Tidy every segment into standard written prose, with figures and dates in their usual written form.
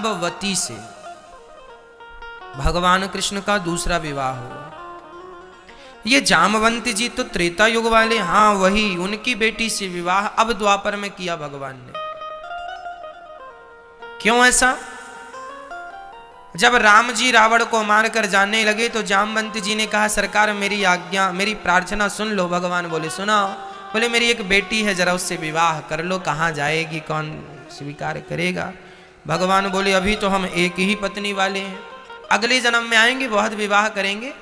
जाम्बवती से भगवान कृष्ण का दूसरा विवाह हुआ। ये जामवंती जी तो त्रेता युग वाले, हाँ वही, उनकी बेटी से विवाह अब द्वापर में किया भगवान ने। क्यों ऐसा? जब राम जी रावण को मारकर जाने लगे तो जामवंती जी ने कहा, सरकार मेरी आज्ञा, मेरी प्रार्थना सुन लो। भगवान बोले सुनाओ। बोले मेरी एक बेटी है, जरा उससे विवाह कर लो। कहाँ जाएगी, कौन स्वीकार करेगा? भगवान बोले अभी तो हम एक ही पत्नी वाले हैं, अगले जन्म में आएंगे बहुत विवाह करेंगे,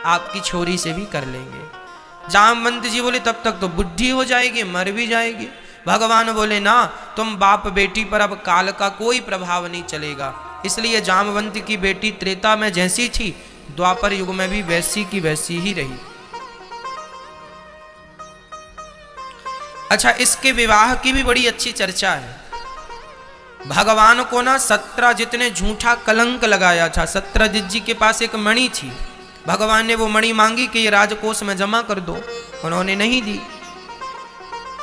आपकी छोरी से भी कर लेंगे। जामवंत जी बोले तब तक तो बुढ़ी हो जाएगी, मर भी जाएगी। भगवान बोले ना, तुम बाप बेटी पर अब काल का कोई प्रभाव नहीं चलेगा। इसलिए जामवंत की बेटी त्रेता में जैसी थी, द्वापर युग में भी वैसी की वैसी ही रही। अच्छा, इसके विवाह की भी बड़ी अच्छी चर्चा है। भगवान को ना सत्रजित ने झूठा कलंक लगाया था। सत्रजित जी के पास एक मणि थी, भगवान ने वो मणि मांगी कि ये राजकोष में जमा कर दो, उन्होंने नहीं दी।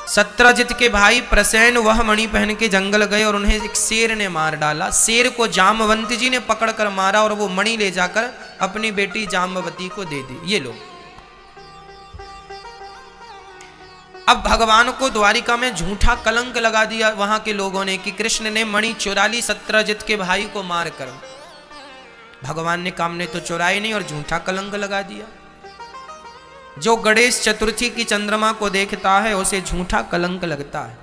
सत्रजित के भाई प्रसेन वह मणि पहन के जंगल गए और उन्हें एक शेर ने मार डाला। शेर को जामवंती जी ने पकड़कर मारा और वो मणि ले जाकर अपनी बेटी जाम्बवती को दे दी। ये लो। अब भगवान को द्वारिका में झूठा कलंक लगा दिया वहां के लोगों ने कि कृष्ण ने मणि चुरा ली सत्रजित के भाई को मारकर। भगवान ने काम ने तो चुराई नहीं और झूठा कलंक लगा दिया। जो गणेश चतुर्थी की चंद्रमा को देखता है उसे झूठा कलंक लगता है।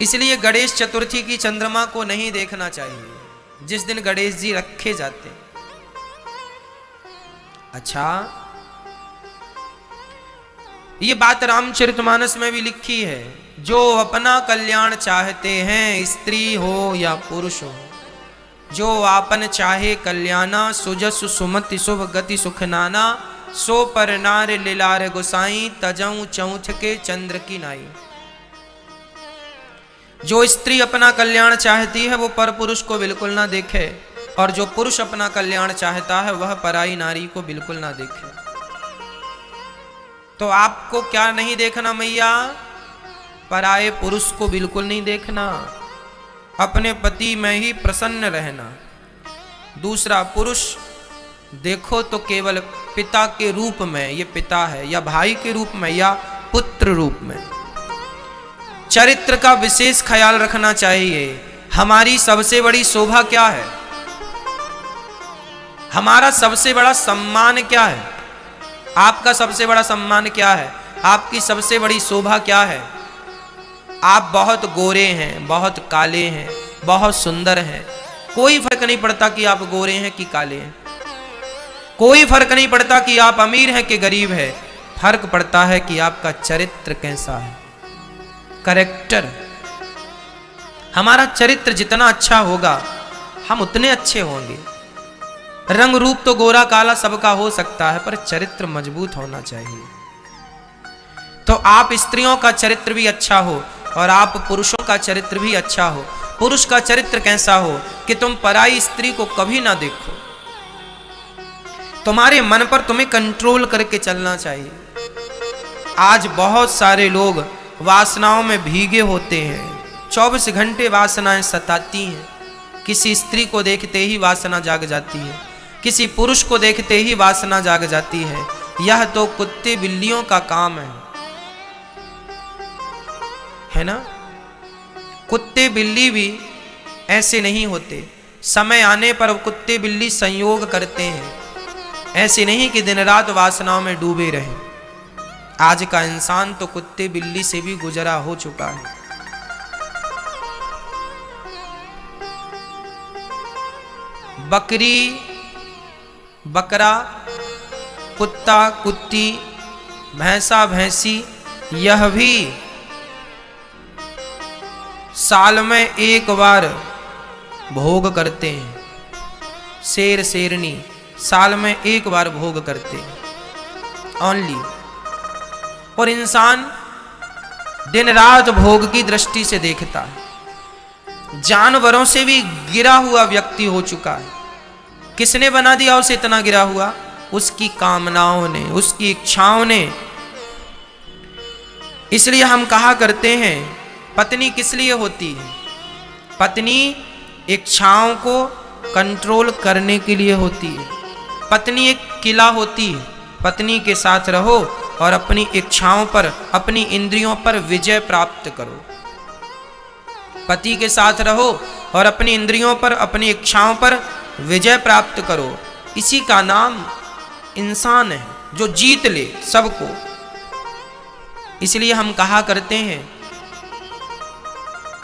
इसलिए गणेश चतुर्थी की चंद्रमा को नहीं देखना चाहिए, जिस दिन गणेश जी रखे जाते। अच्छा, ये बात रामचरितमानस में भी लिखी है। जो अपना कल्याण चाहते हैं, स्त्री हो या पुरुष हो, जो आपन चाहे कल्याणा, सुजस सुमति शुभ गति सुख नाना, सो पर नार लीलार गोसाई, तजऊ चौथ के चंद्र की नाई। जो स्त्री अपना कल्याण चाहती है वो पर पुरुष को बिल्कुल ना देखे, और जो पुरुष अपना कल्याण चाहता है वह पराई नारी को बिल्कुल ना देखे। तो आपको क्या नहीं देखना मैया? पराये पुरुष को बिल्कुल नहीं देखना, अपने पति में ही प्रसन्न रहना। दूसरा, पुरुष देखो तो केवल पिता के रूप में, ये पिता है, या भाई के रूप में, या पुत्र रूप में। चरित्र का विशेष ख्याल रखना चाहिए। हमारी सबसे बड़ी शोभा क्या है? हमारा सबसे बड़ा सम्मान क्या है? आपका सबसे बड़ा सम्मान क्या है? आपकी सबसे बड़ी शोभा क्या है? आप बहुत गोरे हैं, बहुत काले हैं, बहुत सुंदर हैं, कोई फर्क नहीं पड़ता कि आप गोरे हैं कि काले हैं। कोई फर्क नहीं पड़ता कि आप अमीर हैं कि गरीब हैं। फर्क पड़ता है कि आपका चरित्र कैसा है, कैरेक्टर। हमारा चरित्र जितना अच्छा होगा हम उतने अच्छे होंगे। रंग रूप तो गोरा काला सबका हो सकता है, पर चरित्र मजबूत होना चाहिए। तो आप स्त्रियों का चरित्र भी अच्छा हो और आप पुरुषों का चरित्र भी अच्छा हो। पुरुष का चरित्र कैसा हो कि तुम पराई स्त्री को कभी ना देखो। तुम्हारे मन पर तुम्हें कंट्रोल करके चलना चाहिए। आज बहुत सारे लोग वासनाओं में भीगे होते हैं, 24 घंटे वासनाएं सताती हैं। किसी स्त्री को देखते ही वासना जाग जाती है, किसी पुरुष को देखते ही वासना जाग जाती है। यह तो कुत्ते बिल्लियों का काम है ना? कुत्ते बिल्ली भी ऐसे नहीं होते। समय आने पर कुत्ते बिल्ली संयोग करते हैं, ऐसे नहीं कि दिन रात वासनाओं में डूबे रहे। आज का इंसान तो कुत्ते बिल्ली से भी गुजरा हो चुका है। बकरी बकरा, कुत्ता कुत्ती, भैंसा भैंसी, यह भी साल में एक बार भोग करते हैं। शेर शेरनी साल में एक बार भोग करते हैं ओनली। और इंसान दिन रात भोग की दृष्टि से देखता है। जानवरों से भी गिरा हुआ व्यक्ति हो चुका है। किसने बना दिया उसे इतना गिरा हुआ? उसकी कामनाओं ने, उसकी इच्छाओं ने। इसलिए हम कहा करते हैं पत्नी किस लिए होती है? पत्नी इच्छाओं को कंट्रोल करने के लिए होती है। पत्नी एक किला होती है, पत्नी के साथ रहो और अपनी इच्छाओं पर, अपनी इंद्रियों पर विजय प्राप्त करो। पति के साथ रहो और अपनी इंद्रियों पर, अपनी इच्छाओं पर विजय प्राप्त करो। इसी का नाम इंसान है, जो जीत ले सबको। इसलिए हम कहा करते हैं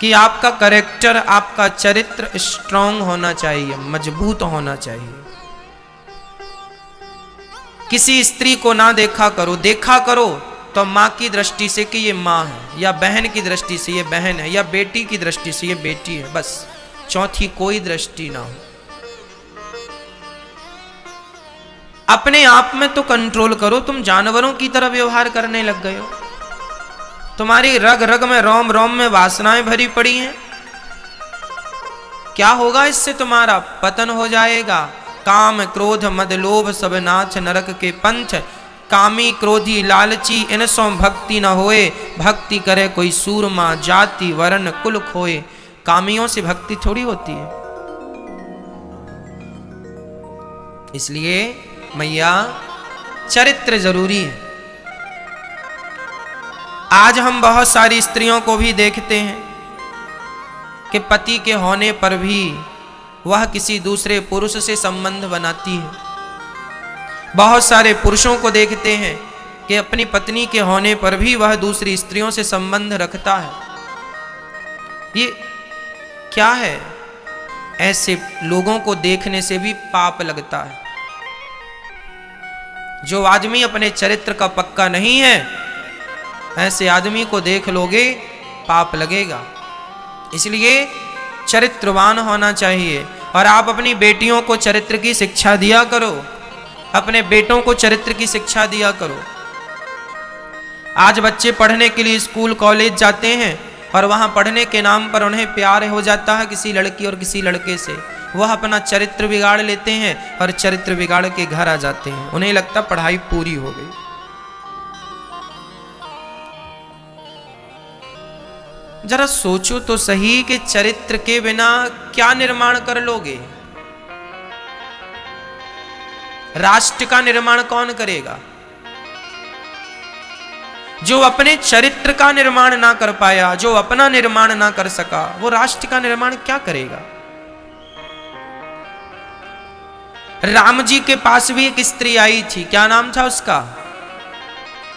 कि आपका कैरेक्टर, आपका चरित्र स्ट्रांग होना चाहिए, मजबूत होना चाहिए। किसी स्त्री को ना देखा करो, देखा करो तो माँ की दृष्टि से कि ये माँ है, या बहन की दृष्टि से ये बहन है, या बेटी की दृष्टि से ये बेटी है, बस चौथी कोई दृष्टि ना हो। अपने आप में तो कंट्रोल करो। तुम जानवरों की तरह व्यवहार करने लग गए हो। तुम्हारी रग रग में, रोम रोम में वासनाएं भरी पड़ी हैं। क्या होगा इससे? तुम्हारा पतन हो जाएगा। काम क्रोध मद लोभ सब नाथ नरक के पंथ, कामी क्रोधी लालची इन सो भक्ति न होए, भक्ति करे कोई सूरमा जाति वर्ण कुल खोए। कामियों से भक्ति थोड़ी होती है। इसलिए मैया चरित्र जरूरी है। आज हम बहुत सारी स्त्रियों को भी देखते हैं कि पति के होने पर भी वह किसी दूसरे पुरुष से संबंध बनाती है। बहुत सारे पुरुषों को देखते हैं कि अपनी पत्नी के होने पर भी वह दूसरी स्त्रियों से संबंध रखता है। ये क्या है? ऐसे लोगों को देखने से भी पाप लगता है। जो आदमी अपने चरित्र का पक्का नहीं है, ऐसे आदमी को देख लोगे पाप लगेगा। इसलिए चरित्रवान होना चाहिए। और आप अपनी बेटियों को चरित्र की शिक्षा दिया करो, अपने बेटों को चरित्र की शिक्षा दिया करो। आज बच्चे पढ़ने के लिए स्कूल कॉलेज जाते हैं और वहां पढ़ने के नाम पर उन्हें प्यार हो जाता है किसी लड़की और किसी लड़के से। वह अपना चरित्र बिगाड़ लेते हैं और चरित्र बिगाड़ के घर आ जाते हैं। उन्हें लगता पढ़ाई पूरी हो गई। जरा सोचो तो सही कि चरित्र के बिना क्या निर्माण कर लोगे? राष्ट्र का निर्माण कौन करेगा? जो अपने चरित्र का निर्माण ना कर पाया, जो अपना निर्माण ना कर सका, वो राष्ट्र का निर्माण क्या करेगा? राम जी के पास भी एक स्त्री आई थी। क्या नाम था उसका?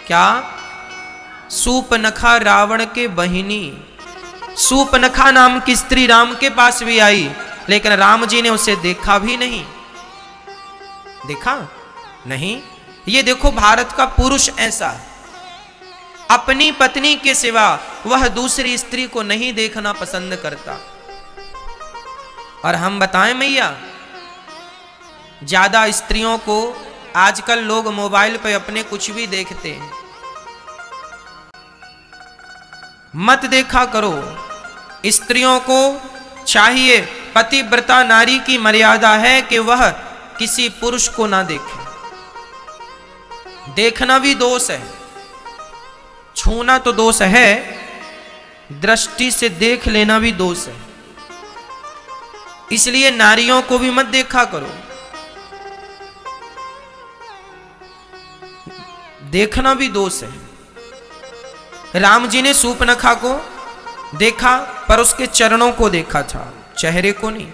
क्या? सूपनखा रावण के बहिनी। सूपनखा नाम की स्त्री राम के पास भी आई, लेकिन राम जी ने उसे देखा भी नहीं। देखा नहीं। ये देखो भारत का पुरुष ऐसा, अपनी पत्नी के सिवा वह दूसरी स्त्री को नहीं देखना पसंद करता। और हम बताएं मैया, ज्यादा स्त्रियों को आजकल लोग मोबाइल पे अपने कुछ भी देखते हैं। मत देखा करो। स्त्रियों को चाहिए, पतिव्रता नारी की मर्यादा है कि वह किसी पुरुष को ना देखे। देखना भी दोष है, छूना तो दोष है, दृष्टि से देख लेना भी दोष है। इसलिए नारियों को भी मत देखा करो। देखना भी दोष है। राम जी ने सूपनखा को देखा, पर उसके चरणों को देखा था, चेहरे को नहीं।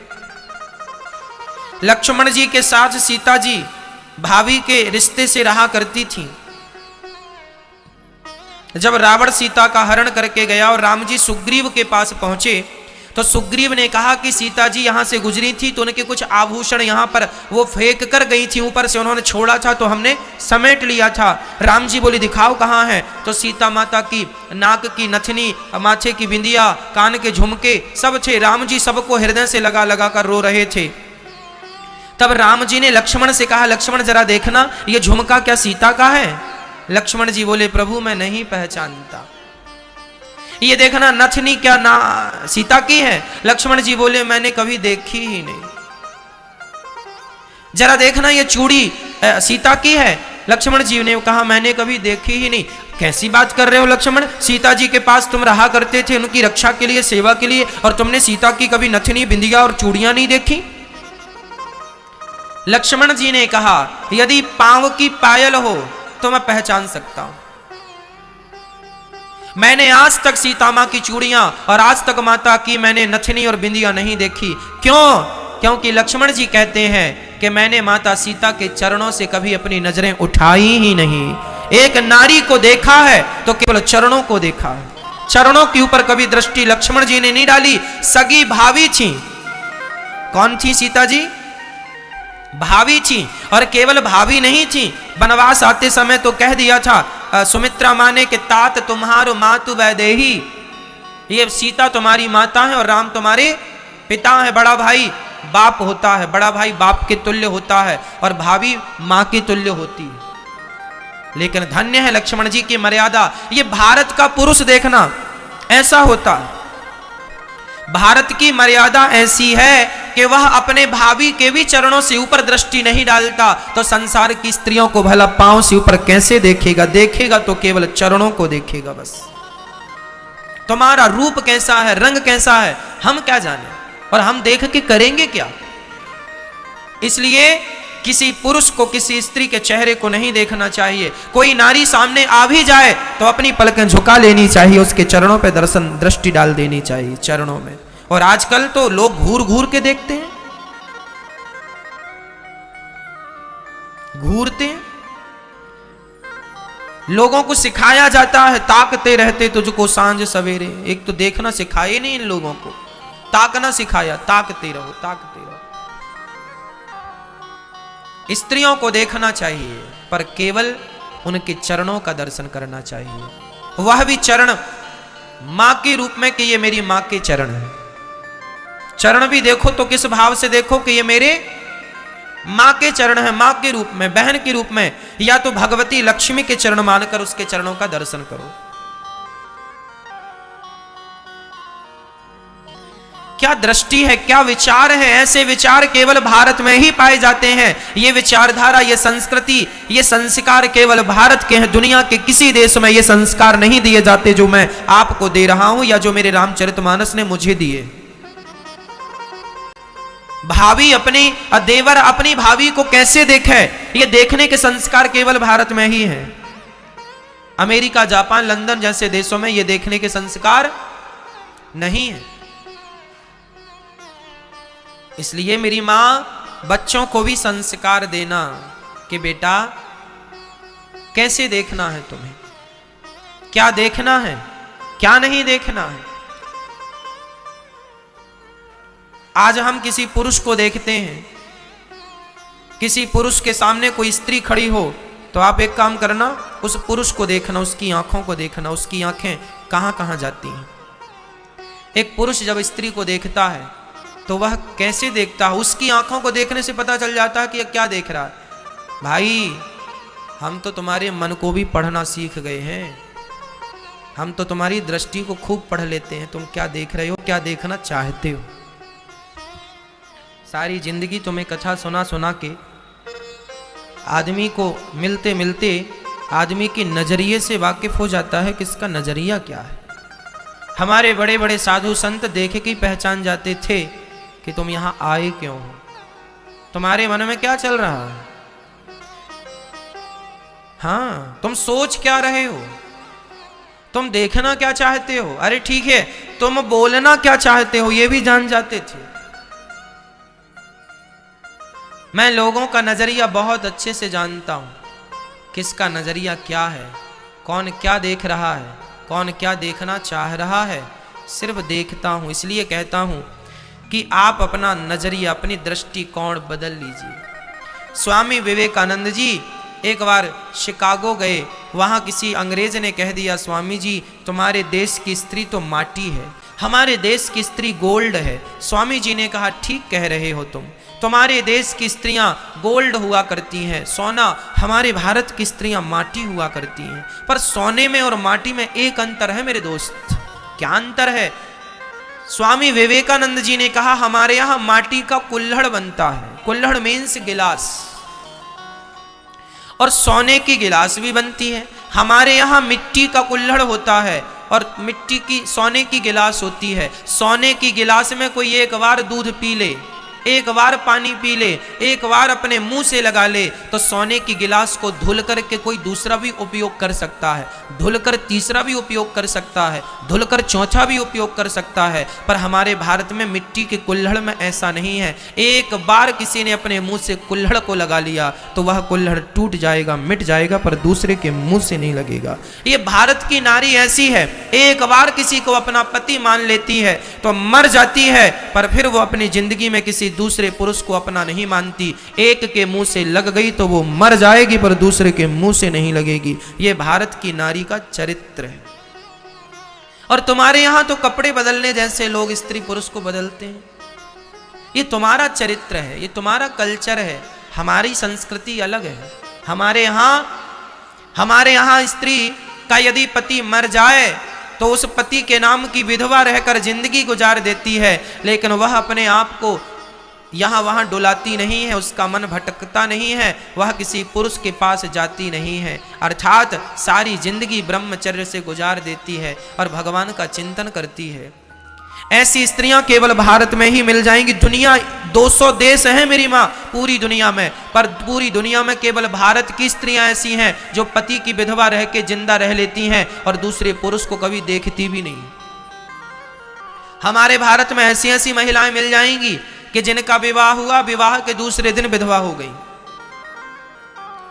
लक्ष्मण जी के साथ सीता जी भाभी के रिश्ते से रहा करती थी। जब रावण सीता का हरण करके गया और राम जी सुग्रीव के पास पहुंचे, तो सुग्रीव ने कहा कि सीता जी यहां से गुजरी थी तो उनके कुछ आभूषण यहां पर वो फेंक कर गई थी, ऊपर से उन्होंने छोड़ा था तो हमने समेट लिया था। राम जी बोले दिखाओ कहां है? तो सीता माता की नाक की नथनी, माथे की बिंदिया, कान के झुमके सब थे। राम जी सबको हृदय से लगा लगा कर रो रहे थे। तब राम जी ने लक्ष्मण से कहा, लक्ष्मण जरा देखना ये झुमका क्या सीता का है? लक्ष्मण जी बोले प्रभु मैं नहीं पहचानता। ये देखना नथनी क्या ना सीता की है? लक्ष्मण जी बोले मैंने कभी देखी ही नहीं। जरा देखना ये चूड़ी सीता की है? लक्ष्मण जी ने कहा मैंने कभी देखी ही नहीं। कैसी बात कर रहे हो लक्ष्मण, सीता जी के पास तुम रहा करते थे उनकी रक्षा के लिए, सेवा के लिए, और तुमने सीता की कभी नथनी, बिंदिया और चूड़ियां नहीं देखी? लक्ष्मण जी ने कहा यदि पांव की पायल हो तो मैं पहचान सकता हूं। मैंने आज तक सीता मां की चूड़ियां और आज तक माता की मैंने नथनी और बिंदिया नहीं देखी। क्यों? क्योंकि लक्ष्मण जी कहते हैं कि मैंने माता सीता के चरणों से कभी अपनी नजरें उठाई ही नहीं। एक नारी को देखा है तो केवल चरणों को देखा है, चरणों के ऊपर कभी दृष्टि लक्ष्मण जी ने नहीं डाली। सगी भाभी थी। कौन थी सीता जी? भाभी थी, और केवल भाभी नहीं थी, वनवास आते समय तो कह दिया था सुमित्रा माँ ने कि तात तुम्हारो मातु वैदेही, ये सीता तुम्हारी माता है और राम तुम्हारे पिता है। बड़ा भाई बाप होता है, बड़ा भाई बाप के तुल्य होता है और भाभी मां के तुल्य होती है। लेकिन धन्य है लक्ष्मण जी की मर्यादा। ये भारत का पुरुष देखना ऐसा होता है। भारत की मर्यादा ऐसी है कि वह अपने भाभी के भी चरणों से ऊपर दृष्टि नहीं डालता, तो संसार की स्त्रियों को भला पांव से ऊपर कैसे देखेगा? देखेगा तो केवल चरणों को देखेगा बस। तुम्हारा रूप कैसा है, रंग कैसा है, हम क्या जाने, और हम देख के करेंगे क्या? इसलिए किसी पुरुष को किसी स्त्री के चेहरे को नहीं देखना चाहिए। कोई नारी सामने आ भी जाए तो अपनी पलकें झुका लेनी चाहिए, उसके चरणों पे दृष्टि डाल देनी चाहिए, चरणों में। और आजकल तो लोग घूर घूर के देखते हैं, घूरते हैं। लोगों को सिखाया जाता है ताकते रहते तुझको सांझ सवेरे। एक तो देखना सिखाए नहीं इन लोगों को, ताकना सिखाया, ताकते रहो, ताकते रहो। स्त्रियों को देखना चाहिए पर केवल उनके चरणों का दर्शन करना चाहिए, वह भी चरण मां के रूप में कि ये मेरी मां के चरण है। चरण भी देखो तो किस भाव से देखो कि ये मेरे मां के चरण है, मां के रूप में, बहन के रूप में, या तो भगवती लक्ष्मी के चरण मानकर उसके चरणों का दर्शन करो। क्या दृष्टि है, क्या विचार है? ऐसे विचार केवल भारत में ही पाए जाते हैं। ये विचारधारा, ये संस्कृति, ये संस्कार केवल भारत के हैं। दुनिया के किसी देश में ये संस्कार नहीं दिए जाते जो मैं आपको दे रहा हूं या जो मेरे रामचरितमानस ने मुझे दिए। भाभी अपनी, देवर अपनी भाभी को कैसे देखे, ये देखने के संस्कार केवल भारत में ही है। अमेरिका, जापान, लंदन जैसे देशों में ये देखने के संस्कार नहीं है। इसलिए मेरी मां बच्चों को भी संस्कार देना कि बेटा कैसे देखना है तुम्हें, क्या देखना है, क्या नहीं देखना है। आज हम किसी पुरुष को देखते हैं, किसी पुरुष के सामने कोई स्त्री खड़ी हो तो आप एक काम करना, उस पुरुष को देखना, उसकी आंखों को देखना, उसकी आंखें कहां कहां जाती हैं। एक पुरुष जब स्त्री को देखता है तो वह कैसे देखता है, उसकी आंखों को देखने से पता चल जाता है कि यह क्या देख रहा है। भाई हम तो तुम्हारे मन को भी पढ़ना सीख गए हैं, हम तो तुम्हारी दृष्टि को खूब पढ़ लेते हैं, तुम क्या देख रहे हो, क्या देखना चाहते हो। सारी जिंदगी तुम्हें कथा सुना सुना के आदमी को मिलते मिलते आदमी के नजरिए से वाकिफ हो जाता है कि इसका नजरिया क्या है। हमारे बड़े बड़े साधु संत देख के पहचान जाते थे कि तुम यहां आए क्यों हो, तुम्हारे मन में क्या चल रहा है, हाँ तुम सोच क्या रहे हो, तुम देखना क्या चाहते हो। अरे ठीक है, तुम बोलना क्या चाहते हो ये भी जान जाते थे। मैं लोगों का नजरिया बहुत अच्छे से जानता हूं, किसका नजरिया क्या है, कौन क्या देख रहा है, कौन क्या देखना चाह रहा है, सिर्फ देखता हूं। इसलिए कहता हूं कि आप अपना नजरिया, अपनी दृष्टिकोण बदल लीजिए। स्वामी विवेकानंद जी एक बार शिकागो गए, वहां किसी अंग्रेज ने कह दिया, स्वामी जी तुम्हारे देश की स्त्री तो माटी है, हमारे देश की स्त्री गोल्ड है। स्वामी जी ने कहा ठीक कह रहे हो तुम, तुम्हारे देश की स्त्रियां गोल्ड हुआ करती हैं, सोना, हमारे भारत की स्त्रियां माटी हुआ करती हैं। पर सोने में और माटी में एक अंतर है मेरे दोस्त। क्या अंतर है? स्वामी विवेकानंद जी ने कहा हमारे यहां माटी का कुल्हड़ बनता है, कुल्हड़ मीन्स गिलास, और सोने की गिलास भी बनती है। हमारे यहाँ मिट्टी का कुल्हड़ होता है और मिट्टी की सोने की गिलास होती है। सोने की गिलास में कोई एक बार दूध पी ले, एक बार पानी पी ले, एक बार अपने मुंह से लगा ले, तो सोने की गिलास को धुल करके कोई दूसरा भी उपयोग कर सकता है, धुलकर तीसरा भी उपयोग कर सकता है, धुलकर चौथा भी उपयोग कर सकता है। पर हमारे भारत में मिट्टी के कुल्हड़ में ऐसा नहीं है। एक बार किसी ने अपने मुंह से कुल्हड़ को लगा लिया तो वह कुल्हड़ टूट जाएगा, मिट जाएगा, पर दूसरे के मुंह से नहीं लगेगा। ये भारत की नारी ऐसी है, एक बार किसी को अपना पति मान लेती है तो मर जाती है, पर फिर वो अपनी जिंदगी में किसी दूसरे पुरुष को अपना नहीं मानती। एक के मुंह से लग गई तो वो मर जाएगी, पर दूसरे के मुंह से नहीं लगेगी। ये भारत की नारी का चरित्र है। और तुम्हारे यहां तो कपड़े बदलने जैसे लोग स्त्री पुरुष को बदलते हैं। ये तुम्हारा चरित्र है, ये तुम्हारा कल्चर है। हमारी संस्कृति अलग है। हमारे यहां स्त्री का यदि पति मर जाए तो उस पति के नाम की विधवा रहकर जिंदगी गुजार देती है, लेकिन वह अपने आप को यहाँ वहाँ डुलाती नहीं है, उसका मन भटकता नहीं है, वह किसी पुरुष के पास जाती नहीं है, अर्थात सारी जिंदगी ब्रह्मचर्य से गुजार देती है और भगवान का चिंतन करती है। ऐसी स्त्रियां केवल भारत में ही मिल जाएंगी। दुनिया 200 देश हैं मेरी माँ पूरी दुनिया में, पर पूरी दुनिया में केवल भारत की स्त्रियां ऐसी हैं जो पति की विधवा रह के जिंदा रह लेती हैं और दूसरे पुरुष को कभी देखती भी नहीं। हमारे भारत में ऐसी ऐसी महिलाएं मिल जाएंगी कि जिनका विवाह हुआ, विवाह के दूसरे दिन विधवा हो गई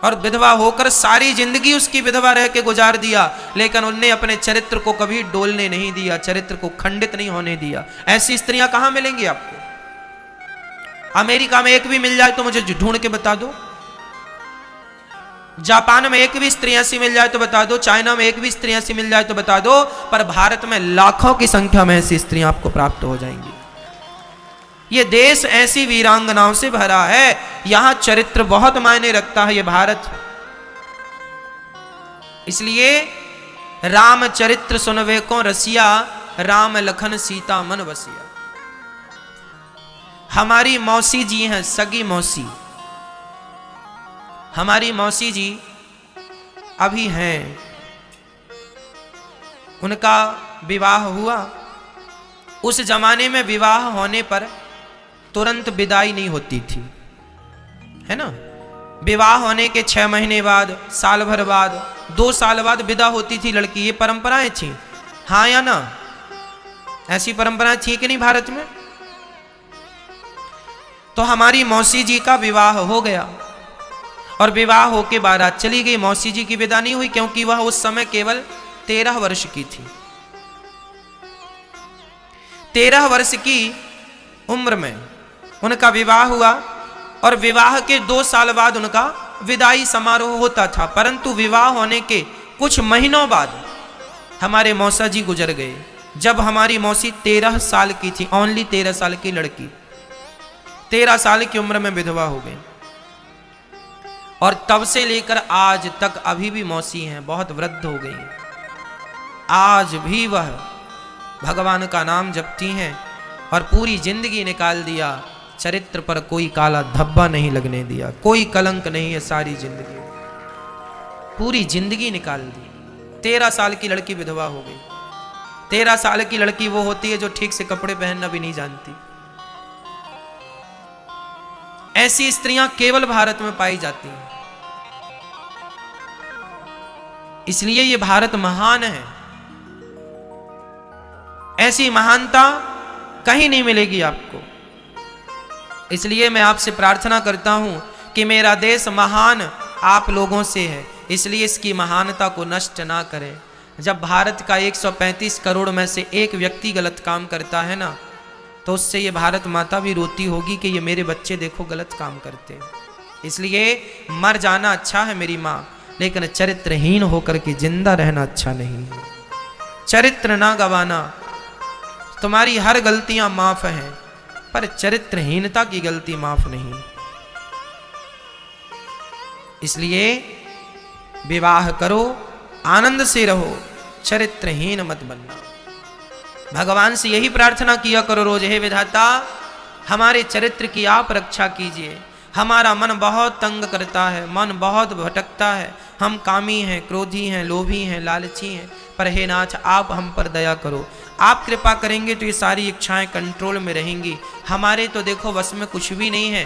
और विधवा होकर सारी जिंदगी उसकी विधवा रह के गुजार दिया, लेकिन उनने अपने चरित्र को कभी डोलने नहीं दिया, चरित्र को खंडित नहीं होने दिया। ऐसी स्त्रियां कहां मिलेंगी आपको? अमेरिका में एक भी मिल जाए तो मुझे ढूंढ के बता दो। जापान में एक भी स्त्री ऐसी मिल जाए तो बता दो। चाइना में एक भी स्त्री ऐसी मिल जाए तो बता दो। पर भारत में लाखों की संख्या में ऐसी स्त्रियां आपको प्राप्त हो जाएंगी। ये देश ऐसी वीरांगनाओं से भरा है, यहां चरित्र बहुत मायने रखता है ये भारत। इसलिए राम चरित्र सुनवे को रसिया, राम लखन सीता मन बसिया। हमारी मौसी जी हैं, सगी मौसी, हमारी मौसी जी अभी हैं, उनका विवाह हुआ। उस जमाने में विवाह होने पर तुरंत विदाई नहीं होती थी, है ना। विवाह होने के 6 महीने बाद, साल भर बाद, 2 साल बाद विदा होती थी लड़की। ये परंपराएं थी, हाँ या ना? ऐसी परंपराएं थी कि नहीं भारत में? तो हमारी मौसी जी का विवाह हो गया और विवाह होके बारात चली गई। मौसी जी की विदा नहीं हुई क्योंकि वह उस समय केवल 13 वर्ष की थी। 13 वर्ष की उम्र में उनका विवाह हुआ और विवाह के 2 साल बाद उनका विदाई समारोह होता था। परंतु विवाह होने के कुछ महीनों बाद हमारे मौसा जी गुजर गए। जब हमारी मौसी 13 साल की थी, ओनली 13 साल की लड़की, 13 साल की उम्र में विधवा हो गई। और तब से लेकर आज तक अभी भी मौसी हैं, बहुत वृद्ध हो गई हैं। आज भी वह भगवान का नाम जपती हैं और पूरी जिंदगी निकाल दिया, चरित्र पर कोई काला धब्बा नहीं लगने दिया, कोई कलंक नहीं है। सारी जिंदगी, पूरी जिंदगी निकाल दी। 13 साल की लड़की विधवा हो गई। 13 साल की लड़की वो होती है जो ठीक से कपड़े पहनना भी नहीं जानती। ऐसी स्त्रियां केवल भारत में पाई जाती हैं। इसलिए ये भारत महान है। ऐसी महानता कहीं नहीं मिलेगी आपको। इसलिए मैं आपसे प्रार्थना करता हूं कि मेरा देश महान आप लोगों से है, इसलिए इसकी महानता को नष्ट ना करें। जब भारत का 135 करोड़ में से एक व्यक्ति गलत काम करता है ना, तो उससे ये भारत माता भी रोती होगी कि ये मेरे बच्चे देखो गलत काम करते हैं। इसलिए मर जाना अच्छा है मेरी माँ, लेकिन चरित्रहीन होकर के जिंदा रहना अच्छा नहीं है। चरित्र ना गवाना। तुम्हारी हर गलतियां माफ हैं, पर चरित्रहीनता की गलती माफ नहीं। इसलिए विवाह करो, आनंद से रहो, चरित्रहीन मत बनना। भगवान से यही प्रार्थना किया करो रोज, हे विधाता हमारे चरित्र की आप रक्षा कीजिए, हमारा मन बहुत तंग करता है, मन बहुत भटकता है, हम कामी हैं, क्रोधी हैं, लोभी हैं, लालची हैं, पर हे नाथ आप हम पर दया करो। आप कृपा करेंगे तो ये सारी इच्छाएं कंट्रोल में रहेंगी। हमारे तो देखो बस में कुछ भी नहीं है।